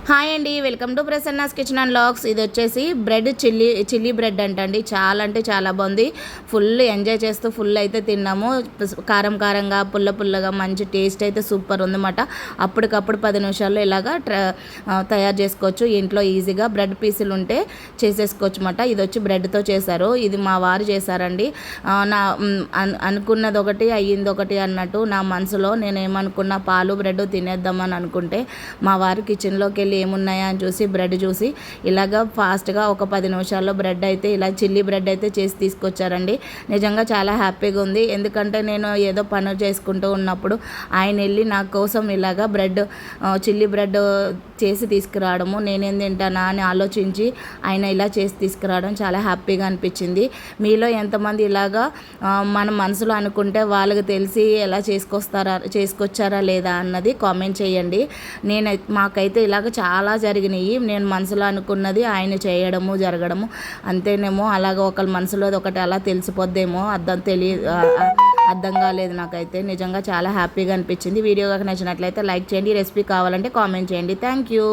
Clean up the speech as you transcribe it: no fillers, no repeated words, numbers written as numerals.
Hi అండి, welcome to Prasanna's kitchen and logs. ఇది వచ్చేసి బ్రెడ్ చిల్లీ బ్రెడ్ అంటండి. చాలా అంటే చాలా బాగుంది. ఫుల్ ఎంజాయ్ చేస్తూ ఫుల్ అయితే తిన్నాము. కారం కారంగా పుల్ల పుల్లగా మంచి టేస్ట్ అయితే సూపర్ ఉందన్నమాట. అప్పటికప్పుడు 10 నిమిషాల్లో ఇలాగా తయారు చేసుకోవచ్చు ఇంట్లో ఈజీగా. బ్రెడ్ పీసులు ఉంటే చేసేసుకోవచ్చు అన్నమాట. ఇది వచ్చి బ్రెడ్తో చేశారు. ఇది మా వారు చేశారండి. నా అనుకున్నది ఒకటి అయ్యింది ఒకటి అన్నట్టు నా మనసులో నేను ఏమనుకున్నా, పాలు బ్రెడ్ తినేద్దామని అనుకుంటే మా వారు కిచెన్లోకి వెళ్ళి ఏమున్నాయా అని చూసి బ్రెడ్ చూసి ఇలాగ ఫాస్ట్గా ఒక 10 నిమిషాల్లో బ్రెడ్ అయితే ఇలా చిల్లీ బ్రెడ్ అయితే చేసి తీసుకొచ్చారండి. నిజంగా చాలా హ్యాపీగా ఉంది. ఎందుకంటే నేను ఏదో పని చేసుకుంటూ ఉన్నప్పుడు ఆయన వెళ్ళి నా కోసం ఇలాగ బ్రెడ్ చిల్లీ బ్రెడ్ చేసి తీసుకురావడము, నేనేం తింటానా అని ఆలోచించి ఆయన ఇలా చేసి తీసుకురావడం చాలా హ్యాపీగా అనిపించింది. మీలో ఎంతమంది ఇలాగా మన మనసులో అనుకుంటే వాళ్ళకి తెలిసి ఎలా చేసుకొచ్చారా లేదా అన్నది కామెంట్ చేయండి. మాకైతే ఇలాగ చాలా జరిగినాయి. నేను మనసులో అనుకున్నది ఆయన చేయడము జరగడము అంతేనేమో. అలాగ ఒకళ్ళ మనసులో ఒకటి అలా తెలిసిపోద్దేమో, అర్థం కాలేదు నాకైతే. నిజంగా చాలా హ్యాపీగా అనిపించింది. వీడియో కనుక నచ్చినట్లయితే లైక్ చేయండి. రెసిపీ కావాలంటే కామెంట్ చేయండి. Thank you.